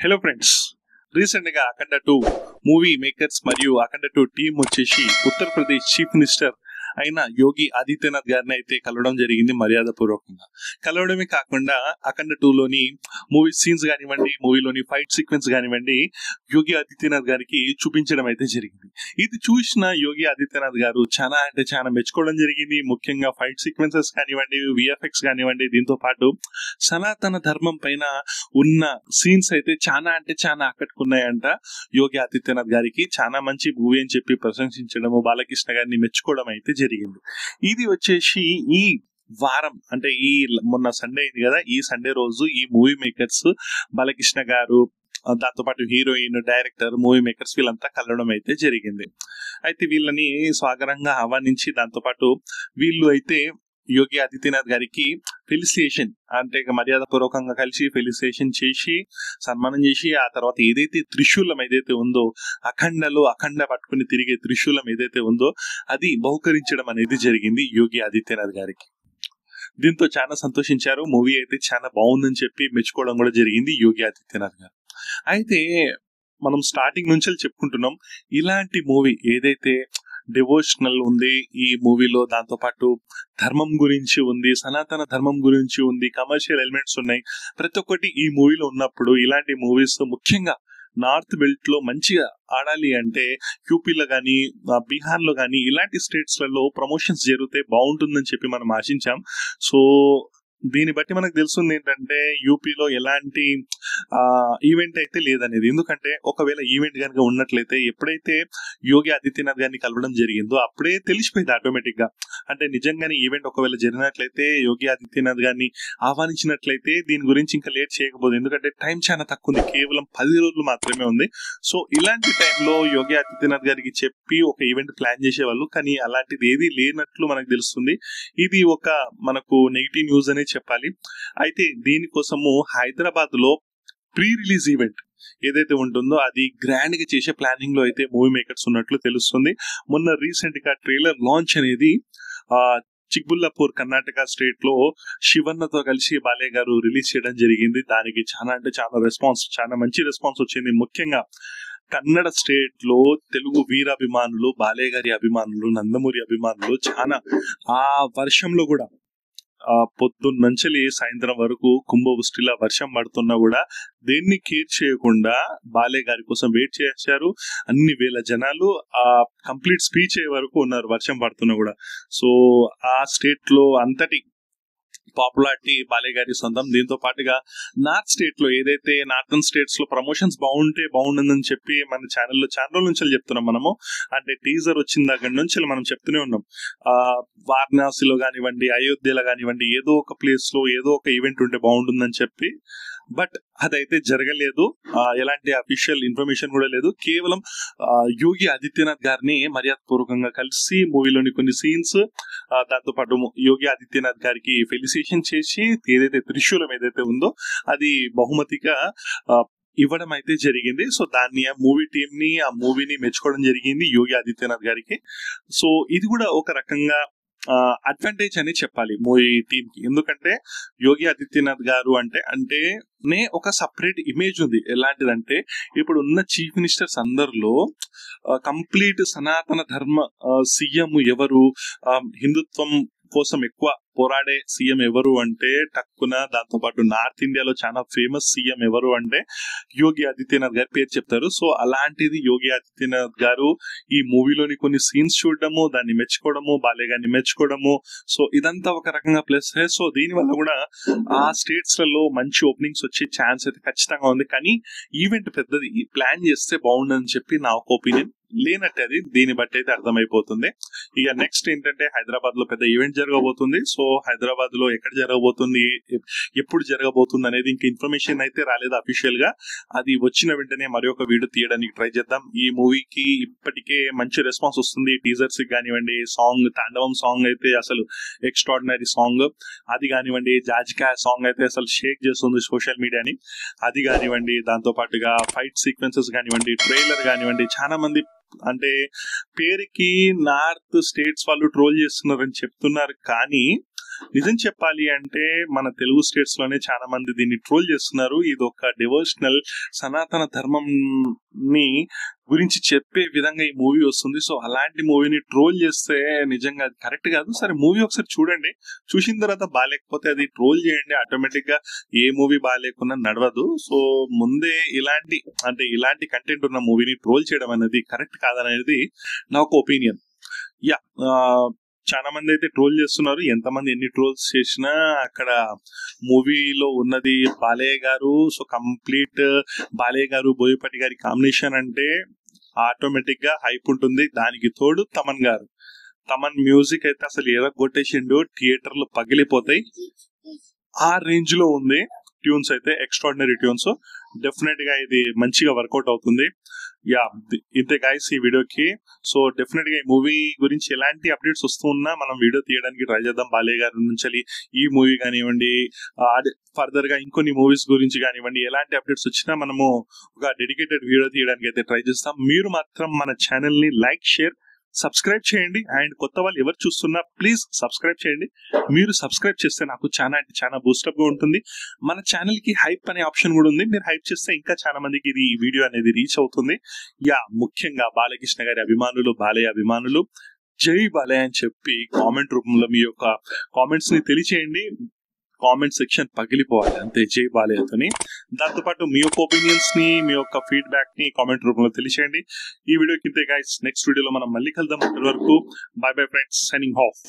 Hello friends, recent గా అఖండ 2 movie makers మరియు అఖండ 2 team వచ్చేసి ఉత్తరప్రదేశ్ చీఫ్ మినిస్టర్ అయిన యోగి ఆదిత్యనాథ్ గారిని అయితే కలవడం జరిగింది మర్యాద పూర్వకంగా. కలవడమే కాకుండా అఖండ 2 లోని మూవీ సీన్స్ కానివ్వండి, మూవీలోని ఫైట్ సీక్వెన్స్ కానివ్వండి, యోగి ఆదిత్యనాథ్ గారికి చూపించడం అయితే జరిగింది. ఇది చూసిన యోగి ఆదిత్యనాథ్ గారు చాలా అంటే చాలా మెచ్చుకోవడం జరిగింది. ముఖ్యంగా ఫైట్ సీక్వెన్సెస్ కానివ్వండి, విఎఫ్ఎక్స్ కానివ్వండి, దీంతో పాటు సనాతన ధర్మం పైన ఉన్న సీన్స్ అయితే చాలా అంటే చాలా ఆకట్టుకున్నాయంట. యోగి ఆదిత్యనాథ్ గారికి చాలా మంచి మూవీ అని చెప్పి ప్రశంసించడము, బాలకృష్ణ గారిని మెచ్చుకోవడం అయితే జరిగింది. ఇది వచ్చేసి ఈ వారం అంటే ఈ మొన్న సండే అయింది కదా, ఈ సండే రోజు ఈ మూవీ మేకర్స్ బాలకృష్ణ గారు, దాంతో పాటు హీరోయిన్, డైరెక్టర్, మూవీ మేకర్స్ వీళ్ళంతా కలవడం అయితే జరిగింది. అయితే వీళ్ళని స్వాగతంగా ఆహ్వానించి దాంతో పాటు వీళ్ళు అయితే యోగి ఆదిత్యనాథ్ గారికి ఫెలిసిటేషన్ అంటే మర్యాద పూర్వకంగా కలిసి ఫెలిసిటేషన్ చేసి సన్మానం చేసి, ఆ తర్వాత ఏదైతే త్రిశూలం ఏదైతే ఉందో, అఖండ పట్టుకుని తిరిగే త్రిశూలం ఏదైతే ఉందో అది బహుకరించడం అనేది జరిగింది యోగి ఆదిత్యనాథ్ గారికి. దీంతో చాలా సంతోషించారు. మూవీ అయితే చాలా బాగుందని చెప్పి మెచ్చుకోవడం కూడా జరిగింది యోగి ఆదిత్యనాథ్ గారు. అయితే మనం స్టార్టింగ్ నుంచి చెప్పుకుంటున్నాం, ఇలాంటి మూవీ ఏదైతే డివోషనల్ ఉంది ఈ మూవీలో, దాంతో పాటు ధర్మం గురించి ఉంది, సనాతన ధర్మం గురించి ఉంది, కమర్షియల్ ఎలిమెంట్స్ ఉన్నాయి, ప్రతి ఒక్కటి ఈ మూవీలో ఉన్నప్పుడు ఇలాంటి మూవీస్ ముఖ్యంగా నార్త్ బెల్ట్ లో మంచిగా ఆడాలి అంటే యూపీలో కానీ, బీహార్ లో కానీ ఇలాంటి స్టేట్స్ లలో ప్రమోషన్స్ జరిగితే బాగుంటుందని చెప్పి మనం ఆశించాం. సో దీన్ని బట్టి మనకు తెలుస్తుంది ఏంటంటే యూపీలో ఎలాంటి ఈవెంట్ అయితే లేదనేది. ఎందుకంటే ఒకవేళ ఈవెంట్ కనుక ఉన్నట్లయితే, ఎప్పుడైతే యోగి ఆదిత్యనాథ్ గారిని కలవడం జరిగిందో అప్పుడే తెలిసిపోయింది ఆటోమేటిక్ గా. అంటే నిజంగానే ఈవెంట్ ఒకవేళ జరిగినట్లయితే, యోగి ఆదిత్యనాథ్ గారిని ఆహ్వానించినట్లయితే దీని గురించి ఇంకా లేట్ చేయకపోదు. ఎందుకంటే టైం చాలా తక్కువ ఉంది, కేవలం 10 రోజులు మాత్రమే ఉంది. సో ఇలాంటి టైంలో యోగి ఆదిత్యనాథ్ గారికి చెప్పి ఒక ఈవెంట్ ప్లాన్ చేసేవాళ్ళు, కానీ అలాంటిది ఏది లేనట్లు మనకు తెలుస్తుంది. ఇది ఒక మనకు నెగిటివ్ న్యూస్ అనే చెప్పాలి. అయితే దీనికోసము హైదరాబాద్ లో ప్రీ రిలీజ్ ఈవెంట్ ఏదైతే ఉంటుందో అది గ్రాండ్ గా చేసే ప్లానింగ్ లో అయితే మూవీ మేకర్స్ ఉన్నట్లు తెలుస్తుంది. మొన్న రీసెంట్ గా ట్రైలర్ లాంచ్ అనేది చిక్బుల్లాపూర్ కర్ణాటక స్టేట్ లో శివన్నతో కలిసి బాలయ్య గారు రిలీజ్ చేయడం జరిగింది. దానికి చాలా అంటే చాలా మంచి రెస్పాన్స్ వచ్చింది. ముఖ్యంగా కన్నడ స్టేట్ లో తెలుగు వీరాభిమానులు, బాలయ్య గారి అభిమానులు, నందమూరి అభిమానులు చాలా ఆ వర్షంలో కూడా పొద్దున్నంచలి సాయంత్రం వరకు కుంభవృష్టిలా వర్షం పడుతున్నా కూడా దేన్ని కేర్ చేయకుండా బాలయ్య గారి కోసం వెయిట్ చేశారు. అన్ని వేల జనాలు ఆ కంప్లీట్ స్పీచ్ అయ్యే వరకు ఉన్నారు వర్షం పడుతున్నా కూడా. సో ఆ స్టేట్ లో అంతటి పాపులారిటీ బాలయ్య గారి సొంతం. దీంతో పాటుగా నార్త్ స్టేట్ లో ఏదైతే నార్థన్ స్టేట్స్ లో ప్రమోషన్స్ బాగుంటే బాగుంటుందని చెప్పి మన ఛానల్లో చాలా రోజుల నుంచి చెప్తున్నాం మనము. అంటే టీజర్ వచ్చిన దగ్గర నుంచి మనం చెప్తూనే ఉన్నాం, వారణాసిలో కానివ్వండి, అయోధ్యలో కానివ్వండి, ఏదో ఒక ప్లేస్ లో ఏదో ఒక ఈవెంట్ ఉంటే బాగుంటుందని చెప్పి. బట్ అదైతే జరగలేదు, ఎలాంటి అఫీషియల్ ఇన్ఫర్మేషన్ కూడా లేదు. కేవలం యోగి ఆదిత్యనాథ్ గారిని మర్యాద పూర్వకంగా కలిసి మూవీలోని కొన్ని సీన్స్, దాంతో పాటు యోగి ఆదిత్యనాథ్ గారికి ఫెలిసిటేషన్ చేసి ఏదైతే త్రిశూలం ఏదైతే ఉందో అది బహుమతిగా ఇవ్వడం అయితే జరిగింది. సో దాన్ని ఆ మూవీ టీమ్ ని, ఆ మూవీని మెచ్చుకోవడం జరిగింది యోగి ఆదిత్యనాథ్ గారికి. సో ఇది కూడా ఒక రకంగా అడ్వాంటేజ్ అని చెప్పాలి మూవీ టీమ్ కి. ఎందుకంటే యోగి ఆదిత్యనాథ్ గారు అంటే ఒక సపరేట్ ఇమేజ్ ఉంది. ఎలాంటిదంటే ఇప్పుడు ఉన్న చీఫ్ మినిస్టర్స్ అందరిలో కంప్లీట్ సనాతన ధర్మ సీఎం ఎవరు, హిందుత్వం కోసం ఎక్కువ పోరాడే సీఎం ఎవరు అంటే టక్కున, దాంతో పాటు నార్త్ ఇండియాలో చాలా ఫేమస్ సీఎం ఎవరు అంటే యోగి ఆదిత్యనాథ్ గారి పేరు చెప్తారు. సో అలాంటిది యోగి ఆదిత్యనాథ్ గారు ఈ మూవీలోని కొన్ని సీన్స్ చూడడము, దాన్ని మెచ్చుకోవడము, బాలయ్య గారిని మెచ్చుకోవడము, సో ఇదంతా ఒక రకంగా ప్లస్. సో దీని వల్ల కూడా ఆ స్టేట్స్ లలో మంచి ఓపెనింగ్స్ వచ్చే ఛాన్స్ అయితే ఖచ్చితంగా ఉంది. కానీ ఈవెంట్ పెద్దది ప్లాన్ చేస్తే బాగుండని చెప్పి నా ఒక ఒపీనియన్. లేనట్టే అది దీన్ని బట్టి అయితే అర్థమైపోతుంది. ఇక నెక్స్ట్ ఏంటంటే హైదరాబాద్ లో పెద్ద ఈవెంట్ జరగబోతుంది. సో హైదరాబాద్ లో ఎక్కడ జరగబోతుంది, ఎప్పుడు జరగబోతుంది అనేది ఇంకా ఇన్ఫర్మేషన్ అయితే రాలేదు అఫీషియల్ గా. అది వచ్చిన వెంటనే మరి ఒక వీడియో తీయడానికి ట్రై చేద్దాం. ఈ మూవీకి ఇప్పటికే మంచి రెస్పాన్స్ వస్తుంది. టీజర్స్ కానివ్వండి, సాంగ్ తాండవం సాంగ్ అయితే అసలు ఎక్స్ట్రాడినరీ సాంగ్, అది కానివ్వండి, జాజికా సాంగ్ అయితే అసలు షేక్ చేస్తుంది సోషల్ మీడియాని, అది కానివ్వండి, దాంతో పాటుగా ఫైట్ సీక్వెన్సెస్ కానివ్వండి, ట్రైలర్ కానివ్వండి. చాలా మంది అంటే పేరుకి నార్త్ స్టేట్స్ వాళ్ళు ట్రోల్ చేస్తున్నారని చెప్తున్నారు, కానీ నిజం చెప్పాలి అంటే మన తెలుగు స్టేట్స్ లోనే చాలా మంది దీన్ని ట్రోల్ చేస్తున్నారు. ఇది ఒక డివోషనల్ సనాతన ధర్మం ని గురించి చెప్పే విధంగా ఈ మూవీ వస్తుంది. సో అలాంటి మూవీని ట్రోల్ చేస్తే నిజంగా అది కరెక్ట్ కాదు. సరే మూవీ ఒకసారి చూడండి, చూసిన తర్వాత బాగాలేకపోతే అది ట్రోల్ చేయండి. ఆటోమేటిక్ గా ఏ మూవీ బాగాలేకున్నా నడవదు. సో ముందే ఇలాంటి కంటెంట్ ఉన్న మూవీని ట్రోల్ చేయడం అనేది కరెక్ట్ కాదనేది నా ఒక ఒపీనియన్. యా, చాలా మంది అయితే ట్రోల్ చేస్తున్నారు. ఎంతమంది ఎన్ని ట్రోల్స్ చేసినా అక్కడ మూవీలో ఉన్నది బాలయ్య గారు. సో కంప్లీట్ బాలయ్య గారు బోయపాటి గారి కాంబినేషన్ అంటే ఆటోమేటిక్ గా హైప్ ఉంటుంది. దానికి తోడు తమన్ మ్యూజిక్ అయితే అసలు ఎరగొట్టేసిండు, థియేటర్లు పగిలిపోతాయి ఆ రేంజ్ లో ఉంది. ట్యూన్స్ అయితే ఎక్స్ట్రాడినరీ ట్యూన్స్. డెఫినెట్ గా ఇది మంచిగా వర్కౌట్ అవుతుంది. యా, ఇంతే గైస్ ఈ వీడియోకి. సో డెఫినెట్ గా ఈ మూవీ గురించి ఎలాంటి అప్డేట్స్ వస్తున్నా మనం వీడియో తీయడానికి ట్రై చేద్దాం. బాలయ్య గారి నుంచి ఈ మూవీ కానివ్వండి, ఫర్దర్ గా ఇంకొన్ని మూవీస్ గురించి కానివ్వండి, ఎలాంటి అప్డేట్స్ వచ్చినా మనము ఒక డెడికేటెడ్ వీడియో తీయడానికి అయితే ట్రై చేస్తాం. మీరు మాత్రం మన ఛానల్ ని లైక్, షేర్, సబ్స్క్రైబ్ చేయండి. అండ్ కొత్త వాళ్ళు ఎవరు చూస్తున్నా ప్లీజ్ సబ్స్క్రైబ్ చేయండి. మీరు సబ్స్క్రైబ్ చేస్తే నాకు చాలా బూస్టప్ గా ఉంటుంది. మన ఛానల్ కి హైప్ అనే ఆప్షన్ కూడా ఉంది. మీరు హైప్ చేస్తే ఇంకా చాలా మందికి ఇది ఈ వీడియో అనేది రీచ్ అవుతుంది. యా, ముఖ్యంగా బాలకృష్ణ గారి అభిమానులు, బాలయ్య అభిమానులు జై బాలయ్య అని చెప్పి కామెంట్ రూపంలో మీ యొక్క కామెంట్స్ ని తెలియచేయండి. కామెంట్ సెక్షన్ పగిలిపోవాలి అంతే జై బాలయ్యతోని. దాంతోపాటు మీ యొక్క ఒపీనియన్స్ ని, మీ యొక్క ఫీడ్బ్యాక్ ని కామెంట్ రూపంలో తెలియచేయండి. ఈ వీడియోకి ఇంతే గైస్. నెక్స్ట్ వీడియోలో మనం మళ్ళీ కలుద్దాం. అప్పటి వరకు by bye friends, signing off.